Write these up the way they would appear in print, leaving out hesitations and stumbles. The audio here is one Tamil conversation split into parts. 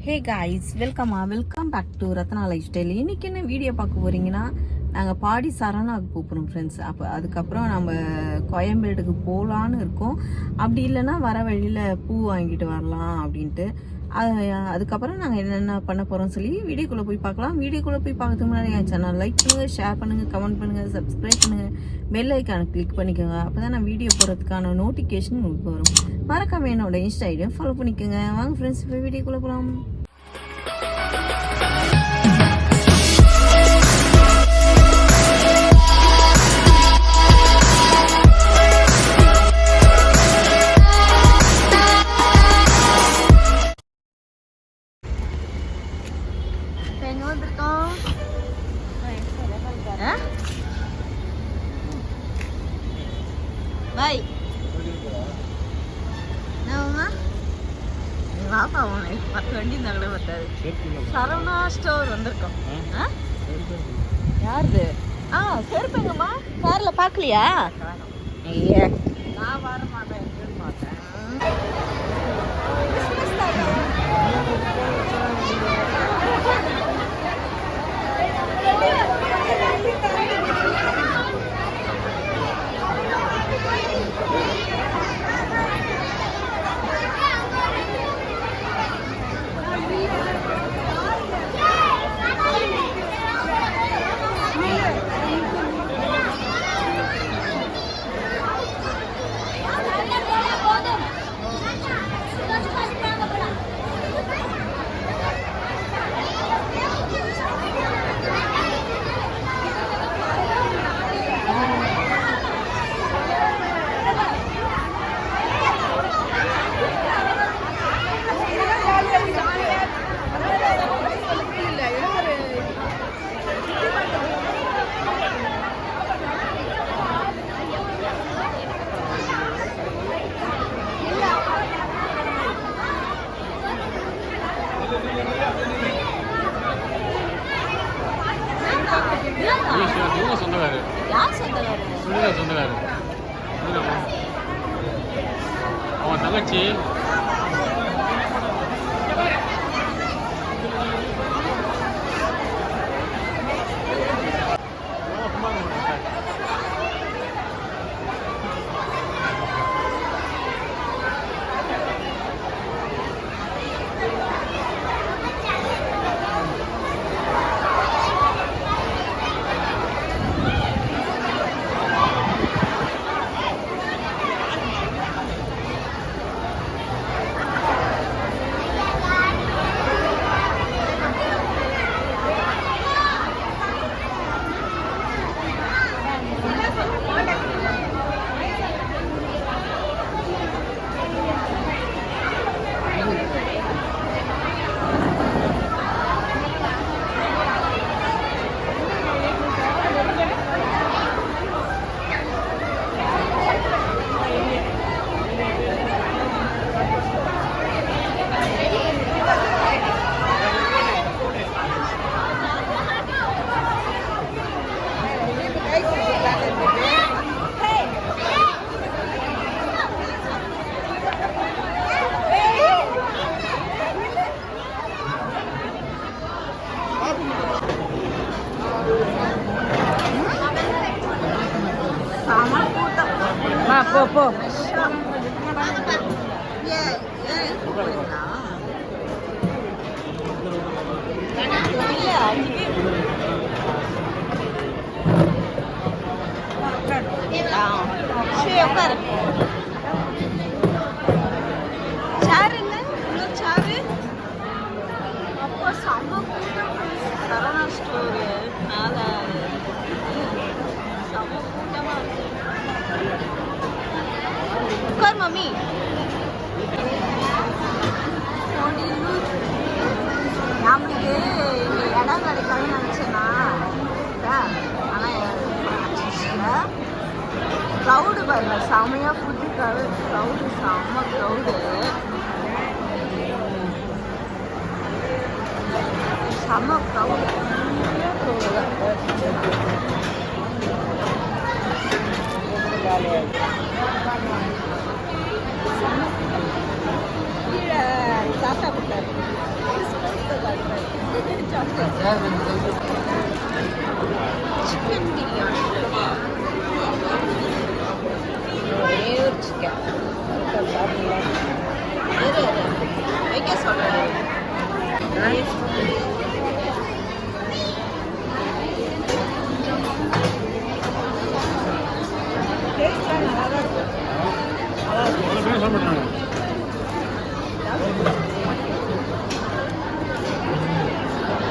Hey guys, welcome back to Ratna lifestyle. இன்றைக்கி என்ன வீடியோ பார்க்க போகிறீங்கன்னா, நாங்கள் பாடி சரவணாவுக்கு போகிறோம் ஃப்ரெண்ட்ஸ். அதுக்கப்புறம் நம்ம கோயம்பேடுக்கு போகலான்னு இருக்கோம். அப்படி இல்லைன்னா வர வழியில் பூ வாங்கிட்டு வரலாம் அப்படின்ட்டு. அதுக்கப்புறம் நாங்கள் என்னென்ன பண்ண போகிறோம்னு சொல்லி வீடியோக்குள்ளே போய் பார்க்கலாம். வீடியோக்குள்ளே போய் பார்க்கறதுக்கு முன்னாடி என் சேனல் லைக் பண்ணுங்கள், ஷேர் பண்ணுங்கள், கமெண்ட் பண்ணுங்கள், சப்ஸ்கிரைப் பண்ணுங்கள், பெல் ஐக்கானை கிளிக் பண்ணிக்கோங்க. அப்போ தான் நான் வீடியோ போடுறதுக்கான நோட்டிஃபிகேஷன் உங்களுக்கு வரும். மறக்காம என்னோட இன்ஸ்டா ஐடியும் ஃபாலோ பண்ணிக்கோங்க. வாங்க ஃப்ரெண்ட்ஸ், இப்போ வீடியோக்குள்ளே போகலாம். Baik. Nama? Apa mana? Patu andi nagla betul. Sarana store வந்திருக்கோம். யாருது? செருப்புங்கம்மா. கார்ல பார்க்கலையா? ஐயா. நான் வர மாட்டேன், எங்க மாட்டேன். சொந்தக்காரு அவன் தங்கச்சி போ உட்காரு. சாரு என்ன இன்னொரு சாரு. அப்போ செம்ம கூட்டம் சரவணா ஸ்டோரு. செம்ம கூட்டமா இருக்கு. உட்கார் மம்மி. நம்மளுக்கு இங்கே இடம் கிடைக்காதுன்னு நினச்சேன்னா, ஆனால் க்ரௌடு பாருங்க, செம்மையாக ஃபுட்டுக்காக க்ரௌடு, செம்ம க்ரௌடு, செம்ம க்ரௌடு. கீழே தாத்தா கொடுத்தாரு. சிக்கன் பிரியாணி. ஒரே ஒரு சிக்கன் வைக்க சொல்றேன்.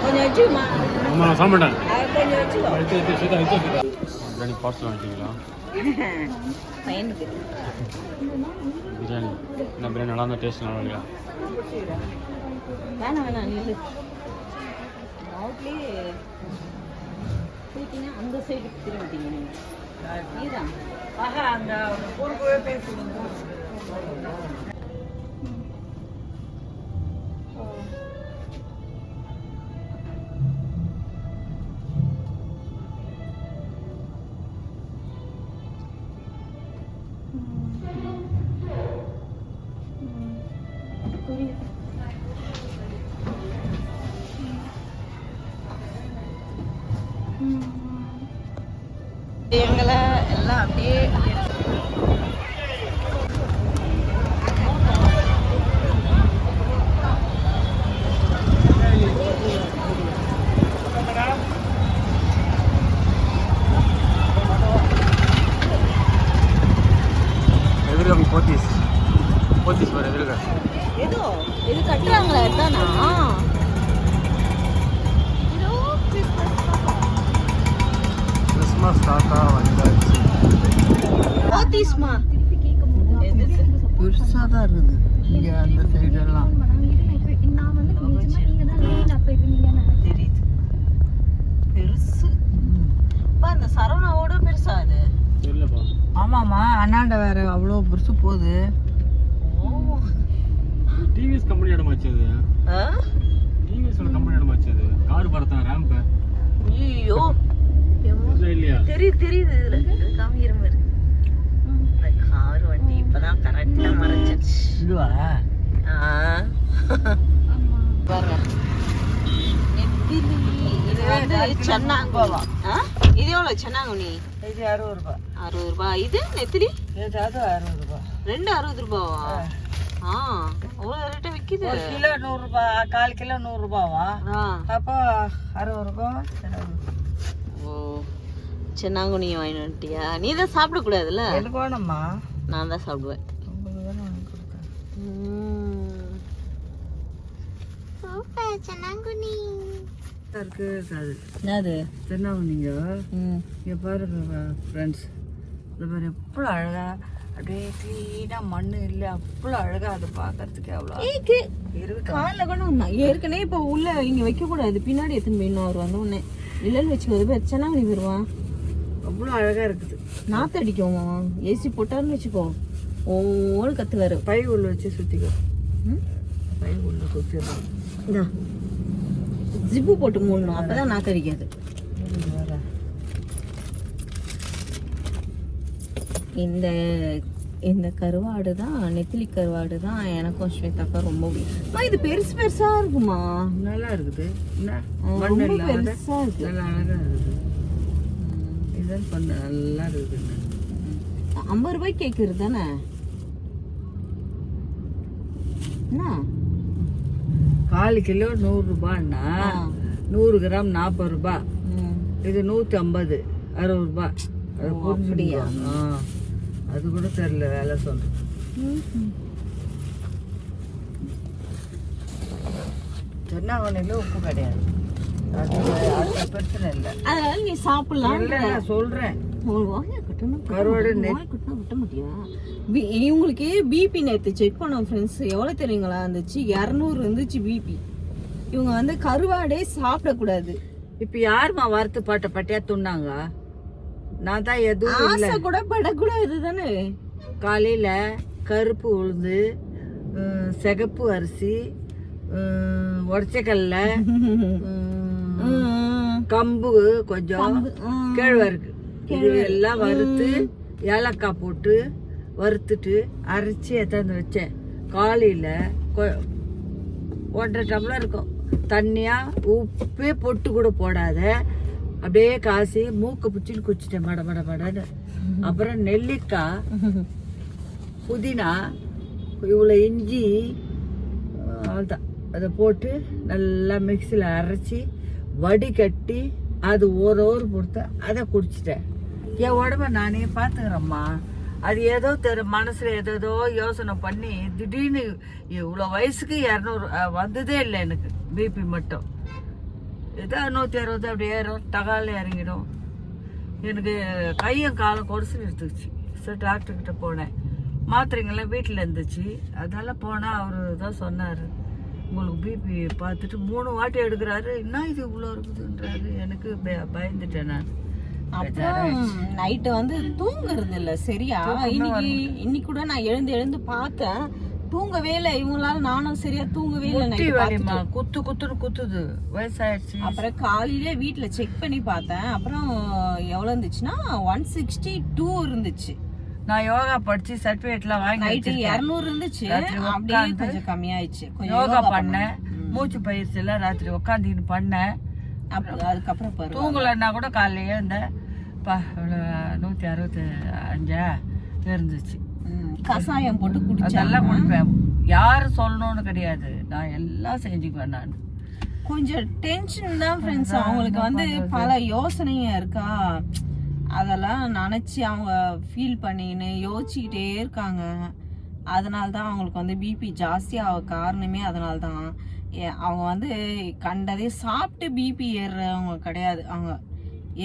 கொஞ்சம் வச்சுமா, சாப்பிட்டேன். கொஞ்சம் வச்சுக்கோ. பிரியாணி பார்சல் வாங்கிட்டீங்களா? பையனுக்கு பிரியாணி என்ன பிரியாணி நல்லா இருந்தால் டேஸ்ட் நல்லா இல்லையா? வேணாம் வேணாம் நில்லு. அவுட்லேயே போயிட்டீங்க, அந்த சைடு திரும்பிட்டீங்க நீங்கள். நீதான் ஆஹா அந்த பொறுப்பவே பேசுங்க. எங்களை எல்லாம் அப்படியே எதிர்க்க போத்தீஸ் போத்தீஸ் வர எதிர்க்க ஏதோ இது கட்டுறாங்களா எதானா? கிறிஸ்மஸ் தாத்தா வந்தாச்சு. போத்தீஸ்மா பெருசாக தான் இருக்குது இங்கே அந்த சைடெல்லாம் தெரியுது. பெருசு அந்த சரவணாவோட பெருசா அது. தெரியலப்பா. ஆமாம்மா அண்ணாண்ட வேற அவ்வளோ பெருசு போகுது. டிவிஎஸ் கம்பெனி இடமாச்சு அது. டிவிஎஸோட கம்பெனி இடமாச்சு அது. கார் பறத்தான் ரேம்ப். ஐயோ இல்லையா? தெரியுது தெரியுது. இதுல காமிக்கிற மாதிரி இந்த கார் வண்டி இப்பதான் கரெக்டா மறைச்சிருச்சு. இதுவா? பாருங்க நெத்திலி. இது வந்து சென்னாங்குனி. இது எவ்வளவு சென்னாங்குனி? இது 60 ரூபாய். 60 ரூபாய். இது நெத்திலி இது 60 ரூபாய். ரெண்டு 60 ரூபாவா? அவ்வளோ ரேட்டை விற்கிது. ஒரு கிலோ 100 ரூபாய், 1/4 கிலோ 100 ரூபாவா? அப்போ 60 ரூபாய். ஓ சென்னாங்குனி வாங்கிட்டு வந்துட்டியா? நீ தான் சாப்பிடக்கூடாதுல்ல? எனக்கு வேணும்மா. நான் தான் சாப்பிடுவேன். உங்களுக்கு வேணும் வாங்கி கொடுத்தேன். சூப்பர் சென்னாங்குனி இருக்கு அது என்னது? தென்னாங்குனிங்க. இங்கே பாருங்க ஃப்ரெண்ட்ஸ், இந்த மாதிரி எவ்வளோ அழகா அப்படியே க்ளீனாக மண் இல்லை, அவ்வளோ அழகா அதை பார்க்கறதுக்கு எவ்வளோ இருக்கு. காலில் கூட ஒன்றா ஏற்கனவே இப்போ உள்ள இங்கே வைக்கக்கூடாது, பின்னாடி எடுத்துன்னு போயிடணும். அவர் வந்த உடனே இல்லைன்னு வச்சுக்கோ, பேர் சென்னாங்குனி போயிடுவான். அவ்வளோ அழகா இருக்குது. நாற்று அடிக்கும். ஏசி போட்டாருன்னு வச்சுக்கோ, ஒவ்வொரு கத்துவாரு. பை உள்ள வச்சு சுற்றிக்கோ. பை உள்ள சுற்றிடலாம். ஜிப்பு போட்டு மூடணும், அப்பதான் நாக்கு அடிக்காது. இந்த இந்த கருவாடு தான், நெத்திலி கருவாடு தான் எனக்கும் ஸ்வேதாக்கா ரொம்ப பிடிக்கும். இது பெருசு பெருசா இருக்குமா? நல்லா இருக்குது. ரொம்ப பெருசா இருக்கு. நல்லா அழகா இருக்குது. இதுதான் பண்ண நல்லா இருக்குது. 50 ரூபாய்க்கு கேட்குறது தானே? என்ன 1/4 கிலோ 100 ரூபான்னா 100 கிராம் 40 ரூபாய். இது 150 60 ரூபாய். அது அப்படியா? அது கூட தெரியல வேலை சொல்றேன். சென்னாங்குனில உப்பு கிடையாது, அது பிரச்சனை இல்லை. அதனால நீ சாப்பிடலாம். நான் சொல்றேன் கருவாடு இவங்களுக்கு பிபி நேற்று செக் பண்ணோம் ஃப்ரெண்ட்ஸ். எவ்வளோ தெரியுங்களா இருந்துச்சு? 200 இருந்துச்சு பிபி. இவங்க வந்து கருவாடே சாப்பிடக்கூடாது. இப்போ யாருமா வறுத்து பாட்ட பட்டியா துண்ணாங்க? நான் தான் எதுவும் ஆசை கூட படக்கூடாது தானே. காலையில் கருப்பு உளுந்து, சிகப்பு அரிசி, உடச்சக்கல்ல, கம்பு கொஞ்சம், கேழ்வரகு, இது எல்லாம் வறுத்து ஏலக்காய் போட்டு வறுத்துட்டு அரைச்சி எடுத்தாந்து வச்சேன். காலையில் 1.5 டம்ளர் இருக்கும். தண்ணியாக உப்பே பொட்டு கூட போடாத அப்படியே காசி மூக்கை பிடிச்சின்னு குச்சிட்டேன் மட மட மடன்னு. அப்புறம் நெல்லிக்காய், புதினா, இவ்வளோ இஞ்சி, அவ்வளோதான். அதை போட்டு நல்லா மிக்சியில் அரைச்சி வடிகட்டி அது ஒரு பொறுத்து அதை குடிச்சிட்டேன். என் உடம்ப நானே பார்த்துக்கிறேம்மா. அது ஏதோ மனசுல ஏதோ யோசனை பண்ணி திடீர்னு இவ்வளோ வயசுக்கு 200 வந்ததே இல்லை எனக்கு. பிபி மட்டும் ஏதோ 160 அப்படி ஏறும், டகால இறங்கிடும். எனக்கு கையும் காலம் கொடிசு எடுத்துக்கிச்சு. சரி டாக்டர்கிட்ட போனேன். மாத்திரைங்கெல்லாம் வீட்டில் இருந்துச்சு. அதனால போனால் அவர் தான் சொன்னார், உங்களுக்கு பிபி பார்த்துட்டு 3 வாட்டி எடுக்கிறாரு, என்ன இது இவ்வளோ இருக்குதுன்றாரு. எனக்கு பயந்துட்டேன் நான். அப்புறம் நைட்டு வந்து தூங்குறது இல்ல சரியா. இன்னைக்கு கூட நான் எழுந்து பார்த்தேன், தூங்கவே இல்லை இவங்களால. நானும் சரியா தூங்கவே இல்லை. குத்து குத்துன்னு குத்துது, வயசாயிடுச்சு. அப்புறம் காலையில வீட்டுல செக் பண்ணி பார்த்தேன். அப்புறம் எவ்வளவு இருந்துச்சுன்னா 162 இருந்துச்சு. நான் யோகா படிச்சு சர்டிபிகேட்லாம் வாங்கி நைட்டு 200 இருந்துச்சு. அப்படியே கொஞ்சம் கம்மியாயிடுச்சு. யோகா பண்ணேன், மூச்சு பயிற்சி எல்லாம் ராத்திரி உட்காந்துன்னு பண்ணேன். அதுக்கப்புறம் தூங்கலன்னா கூட காலையில இருந்தேன். 165 இருந்துச்சு. கசாயம் போட்டு குடிச்சேன். அதெல்லாம் குடிப்பேன். யாரும் சொல்லணும்னு கிடையாது, நான் எல்லாம் செஞ்சுக்குவேன். நான் கொஞ்சம் டென்ஷன் தான் ஃப்ரெண்ட்ஸ். அவங்களுக்கு வந்து பல யோசனையா இருக்கா, அதெல்லாம் நினைச்சு அவங்க ஃபீல் பண்ணின்னு யோசிச்சுக்கிட்டே இருக்காங்க. அதனால தான் அவங்களுக்கு வந்து பிபி ஜாஸ்தி ஆக காரணமே அதனால தான். அவங்க வந்து கண்டதே சாப்பிட்டு பிபி ஏறுறவங்க கிடையாது. அவங்க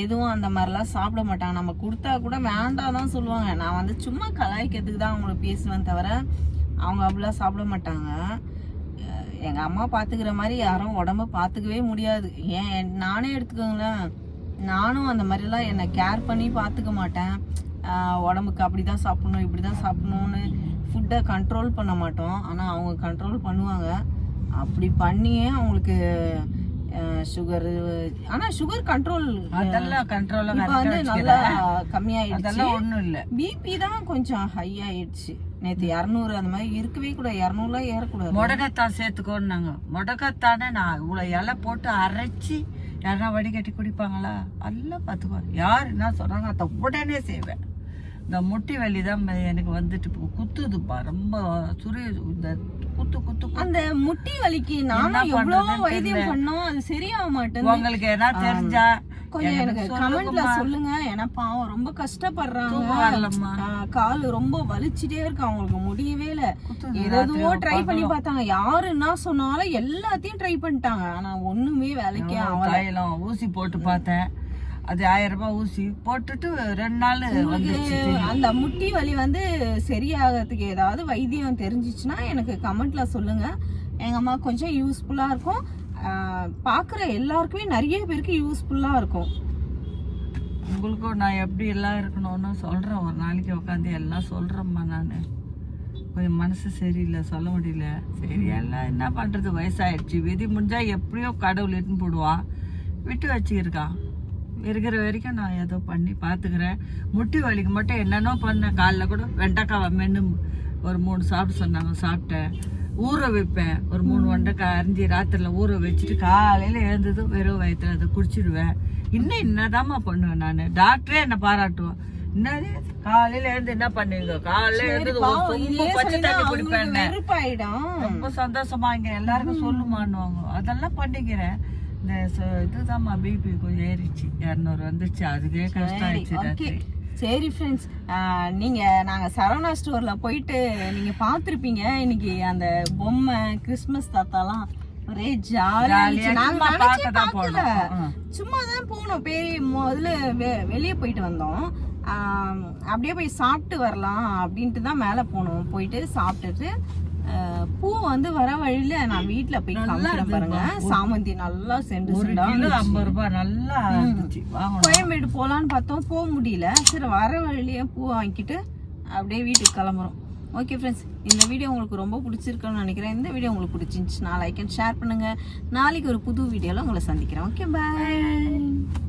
எதுவும் அந்த மாதிரிலாம் சாப்பிட மாட்டாங்க. நம்ம கொடுத்தா கூட வேண்டாம் தான் சொல்லுவாங்க. நான் வந்து சும்மா கலாய்க்கிறதுக்கு தான் அவங்கள பேசுவேன் தவிர அவங்க அப்படிலாம் சாப்பிட மாட்டாங்க. எங்கள் அம்மா பார்த்துக்கிற மாதிரி யாரும் உடம்ப பார்த்துக்கவே முடியாது. ஏன் நானே எடுத்துக்கோங்களேன், நானும் அந்த மாதிரிலாம் என்னை கேர் பண்ணி பார்த்துக்க மாட்டேன். உடம்புக்கு அப்படி தான் சாப்பிடணும் இப்படி தான் சாப்பிடணும்னு ஃபுட்டை கண்ட்ரோல் பண்ண மாட்டோம். ஆனால் அவங்க கண்ட்ரோல் பண்ணுவாங்க. அப்படி பண்ணியே அவங்களுக்கு சுகர், ஆனா சுகர் கண்ட்ரோல் அதெல்லாம் கண்ட்ரோல் வந்து நல்லா கம்மியாயிடுச்சு. அதெல்லாம் ஒண்ணும் இல்ல. பிபி தான் கொஞ்சம் ஹை ஆயிடுச்சு. நேத்து 200 அந்த மாதிரி இருக்கவே கூட, 200 ஏறக்கூடாது. முடக்கத்தான் சேர்த்துக்கோன்னாங்க. முடக்கத்தானே நான் இவ்வளவு இலை போட்டு அரைச்சி யாரா வடிகட்டி குடிப்பாங்களா? எல்லாம் பார்த்துக்கோ. யார் என்ன சொல்றாங்க அதை உடனே செய்வேன். இந்த முட்டி வலி தான் எனக்கு வந்துட்டு குத்துதுப்பா, ரொம்ப இந்த குத்து குத்து. அந்த முட்டி வலிக்கு நானும் எவ்வளவு வைத்தியம் பண்ணோம், அது சரியாக மாட்டேங்குது. உங்களுக்கு என்ன தெரிஞ்சா கொஞ்சம் எனக்கு கமெண்ட்ல சொல்லுங்க. ஏன்னா பாவம் ரொம்ப கஷ்டப்படுறாங்க. கால் ரொம்ப வலிச்சுட்டே இருக்கு, அவங்களுக்கு முடியவே இல்ல. ஏதோ ட்ரை பண்ணி பார்த்தாங்க, யாரு என்ன சொன்னாலும் எல்லாத்தையும் ட்ரை பண்ணிட்டாங்க. ஆனா ஒண்ணுமே வேலைக்கே ஆகல. ஊசி போட்டு பார்த்தேன், அது 1000 ரூபாய் ஊசி போட்டுட்டு 2 நாள் வந்துச்சு. அந்த முட்டி வலி வந்து சரியாகிறதுக்கு ஏதாவது வைத்தியம் தெரிஞ்சிச்சுன்னா எனக்கு கமெண்ட்ல சொல்லுங்க. எங்க அம்மா கொஞ்சம் யூஸ்ஃபுல்லா இருக்கும். பாக்குற எல்லாருக்குமே நிறைய பேருக்கு யூஸ்ஃபுல்லா இருக்கும். உங்களுக்கும் நான் எப்படி எல்லாம் இருக்கணும்னு சொல்றேன். ஒரு நாளைக்கு உட்காந்து எல்லாம் சொல்றேம்மா. நான் கொஞ்சம் மனசு சரியில்லை, சொல்ல முடியல. சரி எல்லாம் என்ன பண்றது, வயசாயிடுச்சு. விதி முடிஞ்சா எப்படியோ கடவுள் இட்டுன்னு போடுவான், விட்டு வச்சுருக்கான். இருக்கிற வரைக்கும் நான் ஏதோ பண்ணி பார்த்துக்கிறேன். முட்டி வலிக்கு மட்டும் என்னென்னோ பண்ணேன். காலைல கூட வெண்டைக்காய் மென்று ஒரு 3 சாப்பிட சொன்னாங்க, சாப்பிட்டேன். ஊற வைப்பேன், ஒரு 3 வெண்டைக்காய் அரிஞ்சு ராத்திரில ஊற வச்சுட்டு காலையில் எழுந்ததும் வெறும் வயிற்றுல அதை குடிச்சிடுவேன். இன்னும் என்னதாம்மா பண்ணுவேன் நான். டாக்டரே என்னை பாராட்டுவோம். என்னது காலையில எழுந்து என்ன பண்ணுவீங்க, காலையில எழுந்து பச்சை தண்ணி குடிப்பேன். ரொம்ப சந்தோஷமா இங்க எல்லாருக்கும் சொல்லுமான்னுவாங்க. அதெல்லாம் பண்ணிக்கிறேன். இந்த இதுதான்மா பிபி கொஞ்சம் ஏறிச்சு, 200 வந்துச்சு. அதுக்கே கஷ்டம் ஆயிடுச்சு. சரி ஃப்ரெண்ட்ஸ், நாங்கள் சரவணா ஸ்டோரில் போயிட்டு நீங்கள் பார்த்துருப்பீங்க. இன்னைக்கு அந்த பொம்மை கிறிஸ்மஸ் தாத்தாலாம் ஒரே ஜாலியாக. நாங்கள் பார்க்கல, சும்மா தான் போனோம். முதல்ல வெளியே போயிட்டு வந்தோம். அப்படியே போய் சாப்பிட்டு வரலாம் அப்படின்ட்டு தான் மேலே போனோம். போயிட்டு சாப்பிட்டுட்டு பூ வந்து வர வழியில நான் வீட்டுல போய் காமிக்கிறேன் பாருங்க. சாமந்தி நல்லா சென்று 50 ரூபாய் நல்லா இருந்துச்சு. கோயம்பேடு போலான்னு பார்த்தோம், போக முடியல. சரி வர வழியிலேயே பூ வாங்கிட்டு அப்படியே வீட்டுக்கு கிளம்புறோம். ஓகே ஃப்ரெண்ட்ஸ், இந்த வீடியோ உங்களுக்கு ரொம்ப பிடிச்சிருக்குன்னு நினைக்கிறேன். இந்த வீடியோ உங்களுக்கு பிடிச்சிருந்துச்சுன்னா லைக் அண்ட் ஷேர் பண்ணுங்க. நாளைக்கு ஒரு புது வீடியோல உங்களை சந்திக்கிறேன். ஓகே, பாய்.